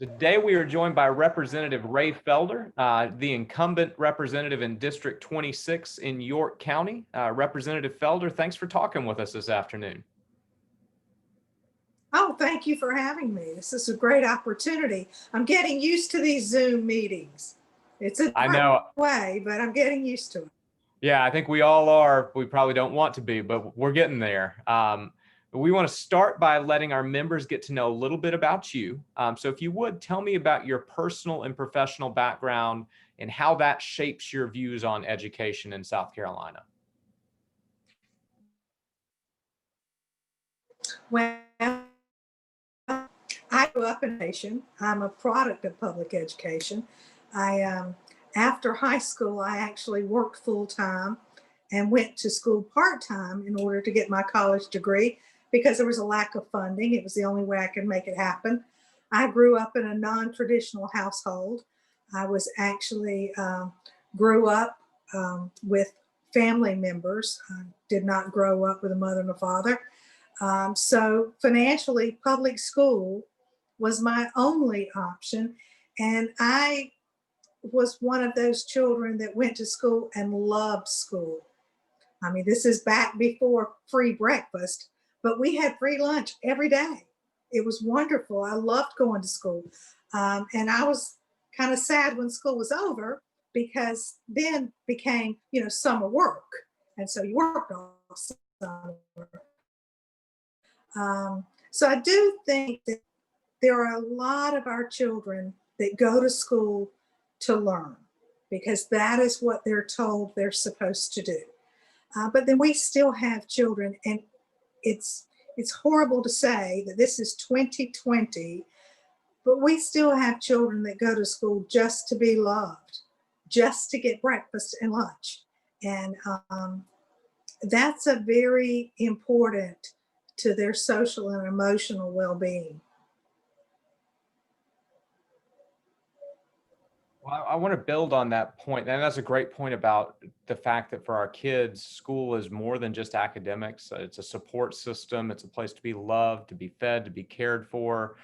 Today we are joined by Representative Raye Felder, the incumbent representative in District 26 in York County. Representative Felder, thanks for talking with us this afternoon. Oh, thank you for having me. This is a great opportunity. I'm getting used to these Zoom meetings. It's a different way, but I'm getting used to it. Yeah, I think we all are. We probably don't want to be, but we're getting there. We want to start by letting our members get to know a little bit about you. So if you would, tell me about your personal and professional background and how that shapes your views on education in South Carolina. Well, I grew up in a nation. I'm a product of public education. After high school, I actually worked full-time and went to school part-time in order to get my college degree because there was a lack of funding. It was the only way I could make it happen. I grew up in a non-traditional household. I was actually grew up with family members. I did not grow up with a mother and a father. So financially, public school was my only option. And I was one of those children that went to school and loved school. I mean, this is back before free breakfast, but we had free lunch every day. It was wonderful. I loved going to school. And I was kind of sad when school was over because then became, summer work. And so you worked all summer. So I do think that there are a lot of our children that go to school to learn because that is what they're told they're supposed to do. But then we still have children, and it's horrible to say that this is 2020, but we still have children that go to school just to be loved, just to get breakfast and lunch. And that's a very important to their social and emotional well-being. Well, I want to build on that point, and that's a great point about the fact that for our kids, school is more than just academics. It's a support system. It's a place to be loved, to be fed, to be cared for.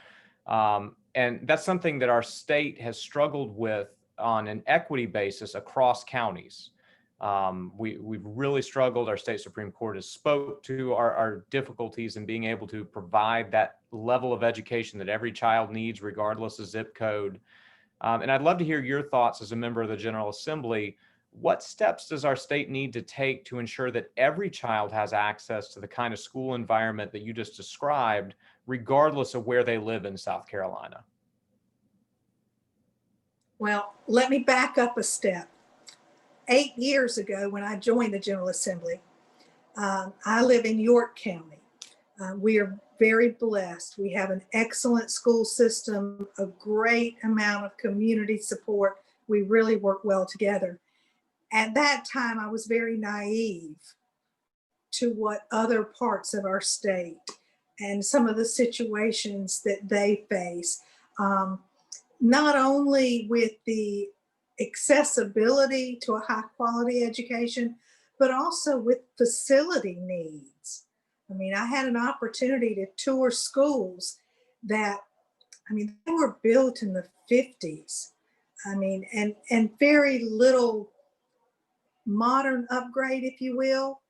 And that's something that our state has struggled with on an equity basis across counties. We've really struggled. Our state Supreme Court has spoke to our difficulties in being able to provide that level of education that every child needs, regardless of zip code. And I'd love to hear your thoughts as a member of the General Assembly. What steps does our state need to take to ensure that every child has access to the kind of school environment that you just described, regardless of where they live in South Carolina? Well, let me back up a step. 8 years ago, when I joined the General Assembly, I live in York County. We are very blessed. We have an excellent school system, a great amount of community support. We really work well together. At that time, I was very naive to what other parts of our state and some of the situations that they face, not only with the accessibility to a high quality education, but also with facility needs. I mean, I had an opportunity to tour schools that, they were built in the 50s. And very little modern upgrade, if you will.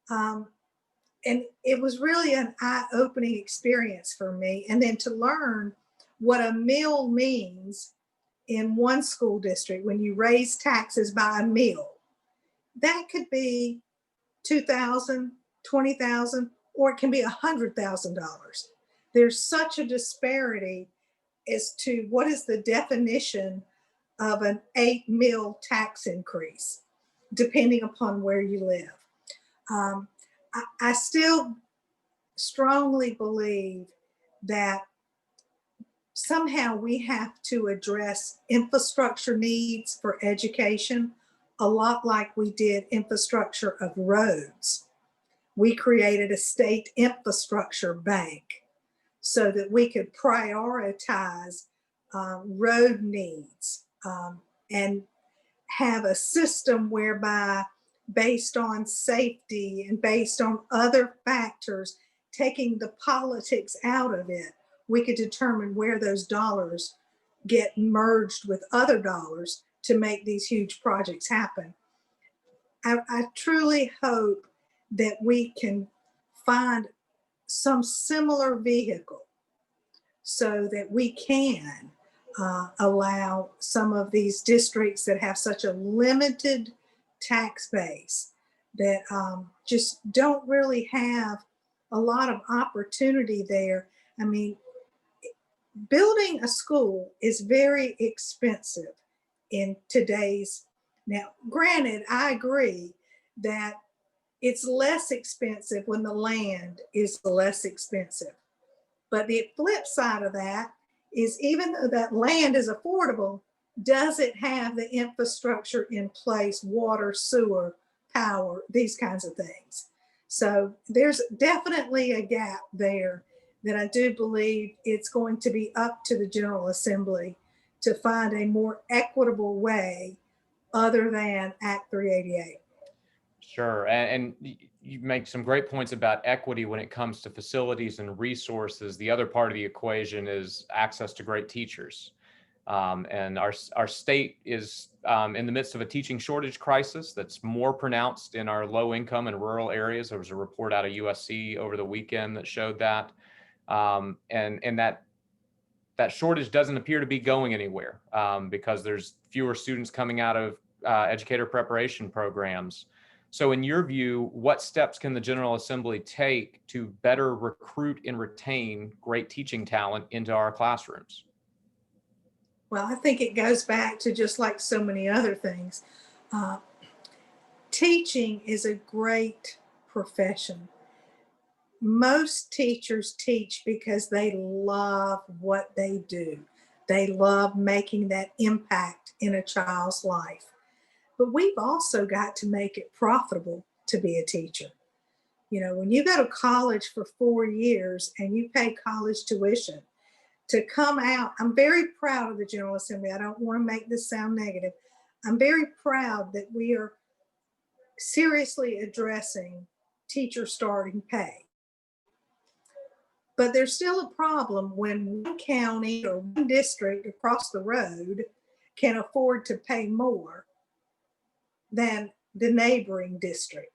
And it was really an eye-opening experience for me. And then to learn what a mill means in one school district when you raise taxes by a mill, that could be $2,000, $20,000, or it can be $100,000. There's such a disparity as to what is the definition of an 8 mil tax increase, depending upon where you live. I still strongly believe that somehow we have to address infrastructure needs for education, a lot like we did infrastructure of roads. We created a state infrastructure bank so that we could prioritize road needs and have a system whereby, based on safety and based on other factors, taking the politics out of it, we could determine where those dollars get merged with other dollars to make these huge projects happen. I truly hope that we can find some similar vehicle so that we can allow some of these districts that have such a limited tax base that just don't really have a lot of opportunity there. I mean, building a school is very expensive in today's, now granted, I agree that it's less expensive when the land is less expensive. But the flip side of that is, even though that land is affordable, does it have the infrastructure in place, water, sewer, power, these kinds of things? So there's definitely a gap there that I do believe it's going to be up to the General Assembly to find a more equitable way other than Act 388. Sure. And you make some great points about equity when it comes to facilities and resources. The other part of the equation is access to great teachers. And our state is in the midst of a teaching shortage crisis that's more pronounced in our low income and rural areas. There was a report out of USC over the weekend that showed that. And that shortage doesn't appear to be going anywhere because there's fewer students coming out of educator preparation programs. So in your view, what steps can the General Assembly take to better recruit and retain great teaching talent into our classrooms? Well, I think it goes back to just like so many other things. Uh, Teaching is a great profession. Most teachers teach because they love what they do. They love making that impact in a child's life. But we've also got to make it profitable to be a teacher. You know, when you go to college for 4 years and you pay college tuition, to come out, I'm very proud of the General Assembly. I don't want to make this sound negative. I'm very proud that we are seriously addressing teacher starting pay. But there's still a problem when one county or one district across the road can afford to pay more than the neighboring district.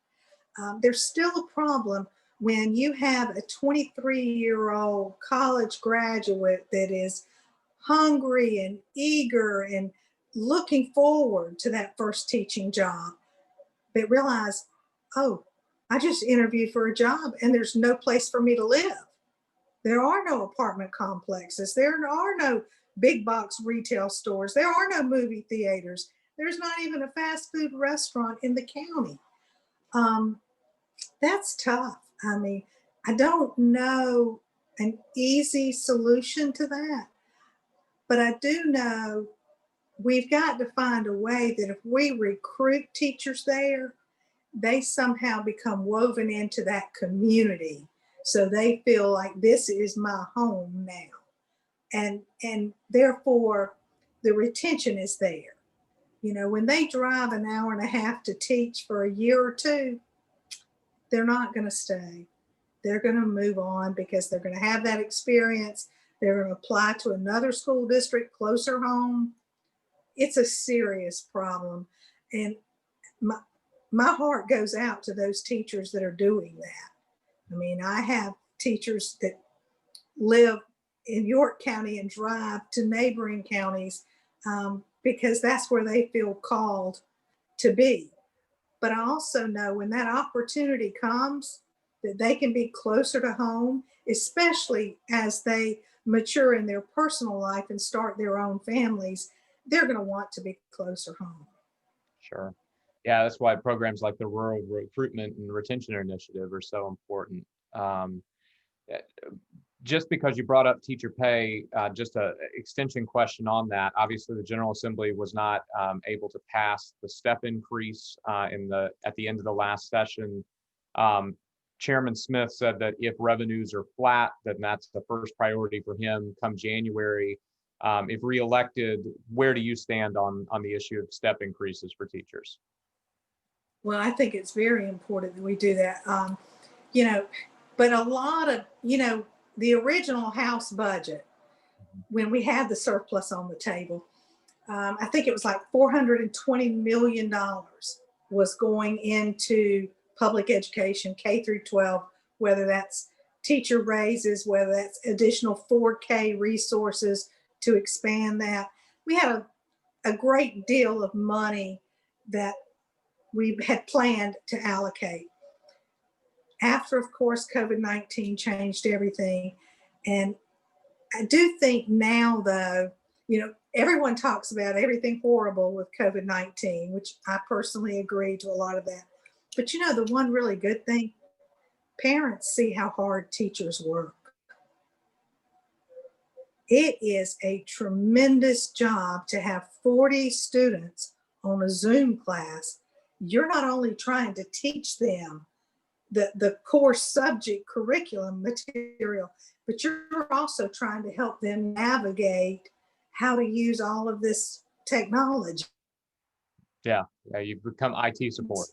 There's still a problem when you have a 23-year-old college graduate that is hungry and eager and looking forward to that first teaching job, but realize, oh, I just interviewed for a job and there's no place for me to live. There are no apartment complexes. There are no big box retail stores. There are no movie theaters. There's not even a fast food restaurant in the county. That's tough. I mean, I don't know an easy solution to that, but I do know we've got to find a way that if we recruit teachers there, they somehow become woven into that community so they feel like this is my home now. And therefore the retention is there. You know, when they drive an hour and a half to teach for a year or two, they're not going to stay. They're going to move on because they're going to have that experience. They're going to apply to another school district closer home. It's a serious problem. And my heart goes out to those teachers that are doing that. I mean, I have teachers that live in York County and drive to neighboring counties because that's where they feel called to be. But I also know when that opportunity comes that they can be closer to home, especially as they mature in their personal life and start their own families, they're going to want to be closer home. Sure. Yeah, that's why programs like the Rural Recruitment and Retention Initiative are so important. Um, just because you brought up teacher pay, just an extension question on that. Obviously, the General Assembly was not able to pass the step increase at the end of the last session. Chairman Smith said that if revenues are flat, then that's the first priority for him come January. If reelected, where do you stand on the issue of step increases for teachers? Well, I think it's very important that we do that. You know, but a lot of, the original House budget when we had the surplus on the table. I think it was like $420 million was going into public education, K through 12, whether that's teacher raises, whether that's additional 4K resources to expand that. We had a great deal of money that we had planned to allocate. After, of course, COVID-19 changed everything. And I do think now, though, everyone talks about everything horrible with COVID-19, which I personally agree to a lot of that. But the one really good thing, parents see how hard teachers work. It is a tremendous job to have 40 students on a Zoom class. You're not only trying to teach them the core subject curriculum material, but you're also trying to help them navigate how to use all of this technology. Yeah, you've become IT support.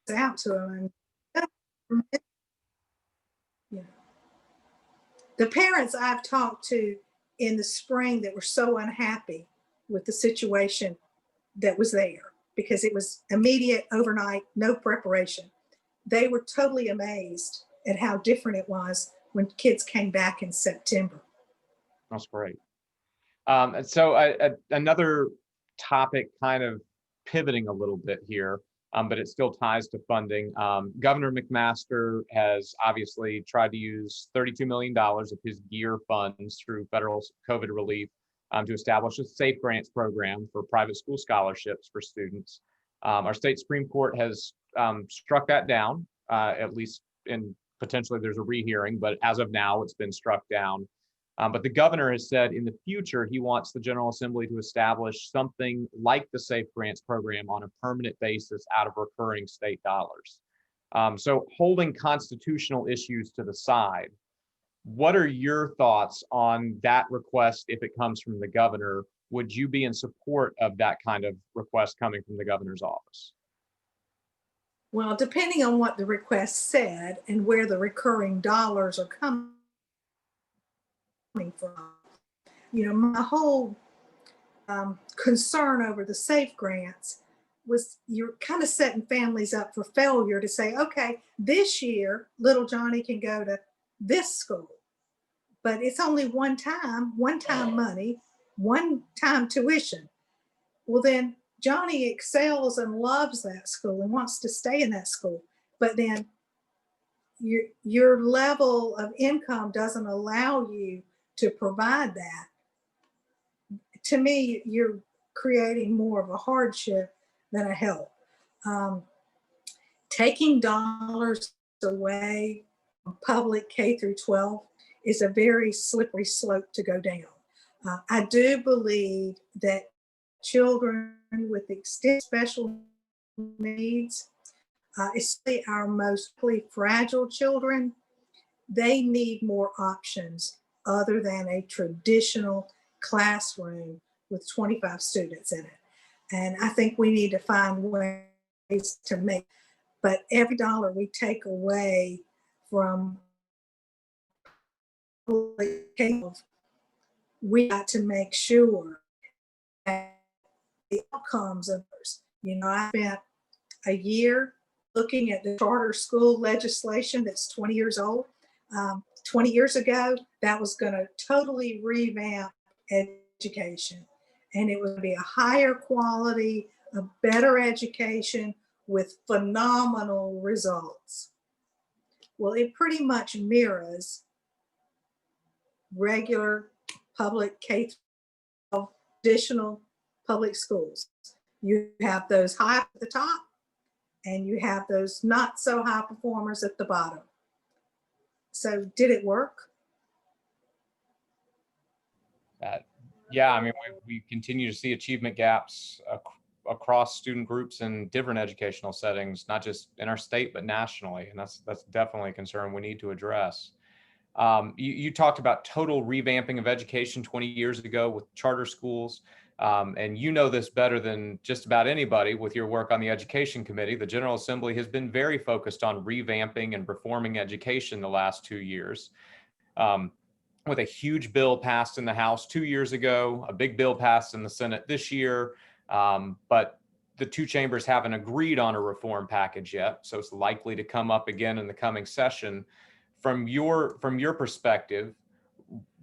It's out to them. The parents I've talked to in the spring that were so unhappy with the situation that was there, because it was immediate, overnight, no preparation. They were totally amazed at how different it was when kids came back in September. That's great. And so another topic, kind of pivoting a little bit here, but it still ties to funding. Governor McMaster has obviously tried to use $32 million of his GEAR funds through federal COVID relief to establish a SAFE grants program for private school scholarships for students. Our state Supreme Court has struck that down, at least in potentially there's a rehearing, but as of now, it's been struck down. But the governor has said in the future, he wants the General Assembly to establish something like the SAFE Grants program on a permanent basis out of recurring state dollars. So holding constitutional issues to the side, what are your thoughts on that request if it comes from the governor? Would you be in support of that kind of request coming from the governor's office? Well, depending on what the request said and where the recurring dollars are coming from, my whole concern over the SAFE grants was you're kind of setting families up for failure to say, okay, this year, little Johnny can go to this school, but it's only one-time money, one-time tuition. Well, then Johnny excels and loves that school and wants to stay in that school, but then your level of income doesn't allow you to provide that. To me, you're creating more of a hardship than a help. Taking dollars away from public K through 12 is a very slippery slope to go down. I do believe that children with extended special needs, especially our most fragile children, they need more options other than a traditional classroom with 25 students in it. And I think we need to find ways to make, but every dollar we take away from public K, we got to make sure that the outcomes of those. I spent a year looking at the charter school legislation that's 20 years old. 20 years ago, that was going to totally revamp education. And it would be a higher quality, a better education with phenomenal results. Well, it pretty much mirrors regular public K-12 traditional public schools. You have those high at the top and you have those not so high performers at the bottom. So did it work? Yeah, I mean, we continue to see achievement gaps across student groups in different educational settings, not just in our state, but nationally. And that's definitely a concern we need to address. You talked about total revamping of education 20 years ago with charter schools. And you know this better than just about anybody with your work on the Education Committee. The General Assembly has been very focused on revamping and reforming education the last 2 years. with a huge bill passed in the House 2 years ago, a big bill passed in the Senate this year, but the two chambers haven't agreed on a reform package yet, so it's likely to come up again in the coming session. From your perspective,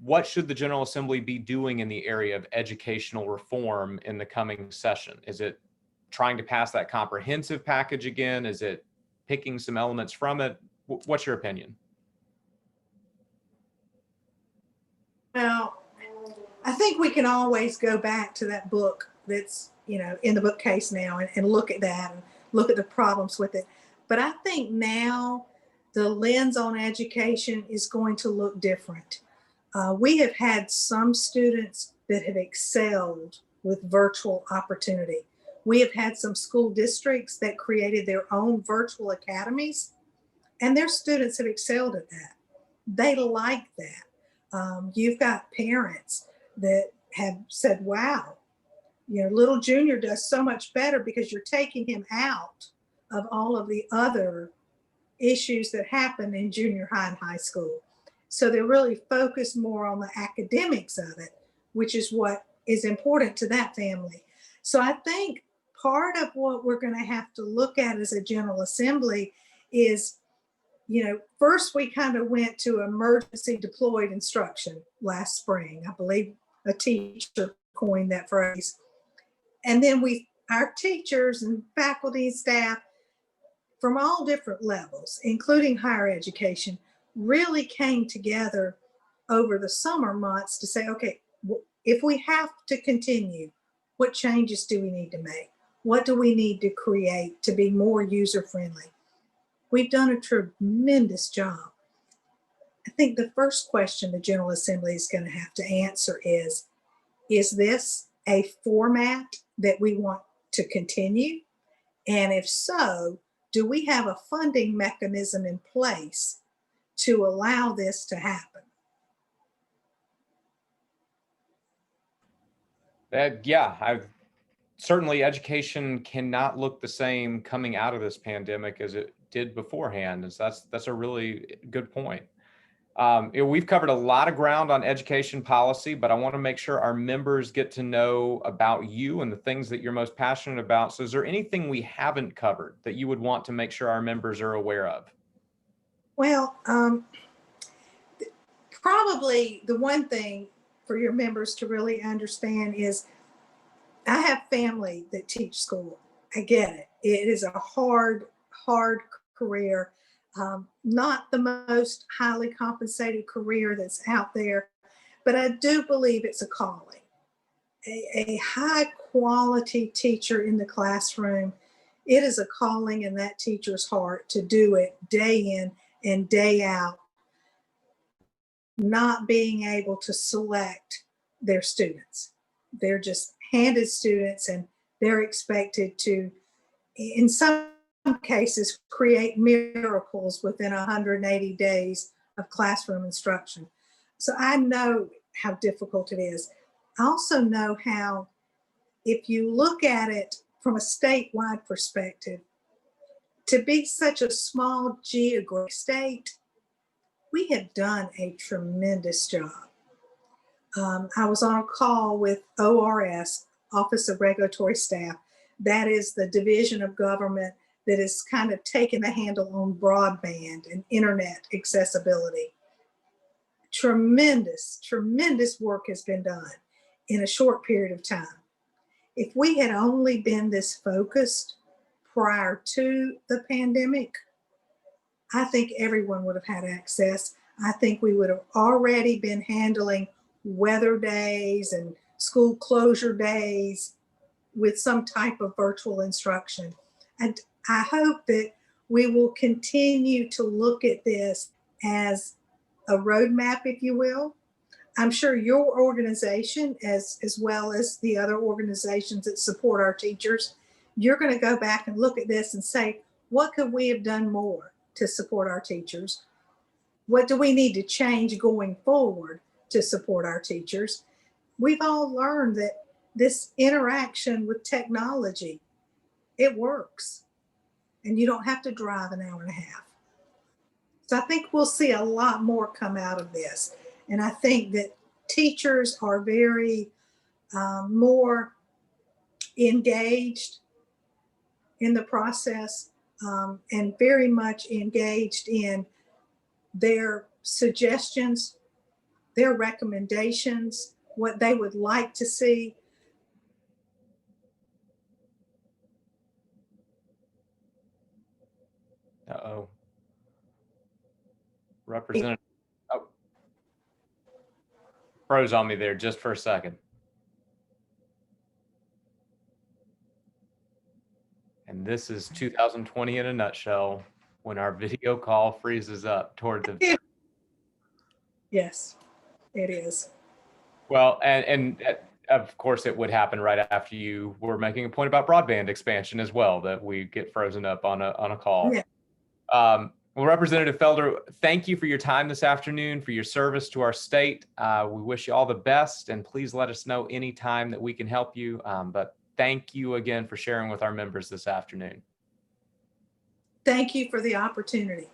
what should the General Assembly be doing in the area of educational reform in the coming session? Is it trying to pass that comprehensive package again? Is it picking some elements from it? What's your opinion? Well, I think we can always go back to that book that's, in the bookcase now and look at that and look at the problems with it. But I think now the lens on education is going to look different. We have had some students that have excelled with virtual opportunity. We have had some school districts that created their own virtual academies, and their students have excelled at that. They like that. You've got parents that have said, wow, little junior does so much better because you're taking him out of all of the other issues that happen in junior high and high school. So they're really focused more on the academics of it, which is what is important to that family. So I think part of what we're going to have to look at as a General Assembly is, first we kind of went to emergency deployed instruction last spring. I believe a teacher coined that phrase. And then our teachers and faculty and staff from all different levels, including higher education, really came together over the summer months to say, okay, if we have to continue, what changes do we need to make? What do we need to create to be more user-friendly? We've done a tremendous job. I think the first question the General Assembly is going to have to answer is this a format that we want to continue? And if so, do we have a funding mechanism in place to allow this to happen? Certainly education cannot look the same coming out of this pandemic as it did beforehand. And so that's a really good point. We've covered a lot of ground on education policy, but I want to make sure our members get to know about you and the things that you're most passionate about. So is there anything we haven't covered that you would want to make sure our members are aware of? Well, probably the one thing for your members to really understand is I have family that teach school. I get it. It is a hard career. Not the most highly compensated career that's out there, but I do believe it's a calling. A high quality teacher in the classroom, it is a calling in that teacher's heart to do it day in and day out, not being able to select their students. They're just handed students and they're expected to, in some cases, create miracles within 180 days of classroom instruction. So I know how difficult it is. I also know how, if you look at it from a statewide perspective, to be such a small geographic state, we have done a tremendous job. I was on a call with ORS, Office of Regulatory Staff. That is the division of government that is kind of taking the handle on broadband and internet accessibility. Tremendous work has been done in a short period of time. If we had only been this focused prior to the pandemic, I think everyone would have had access. I think we would have already been handling weather days and school closure days with some type of virtual instruction. And I hope that we will continue to look at this as a roadmap, if you will. I'm sure your organization, as well as the other organizations that support our teachers, you're going to go back and look at this and say, what could we have done more to support our teachers? What do we need to change going forward to support our teachers? We've all learned that this interaction with technology, it works. And you don't have to drive an hour and a half. So I think we'll see a lot more come out of this. And I think that teachers are very more engaged in the process, and very much engaged in their suggestions, their recommendations, what they would like to see. Uh-oh. Representative, oh, froze on me there just for a second. And this is 2020 in a nutshell, when our video call freezes up toward the. Yes, it is. Well, and of course it would happen right after you were making a point about broadband expansion as well, that we get frozen up on a call. Yeah. Well, Representative Felder, thank you for your time this afternoon, for your service to our state. We wish you all the best, and please let us know anytime that we can help you. But thank you again for sharing with our members this afternoon. Thank you for the opportunity.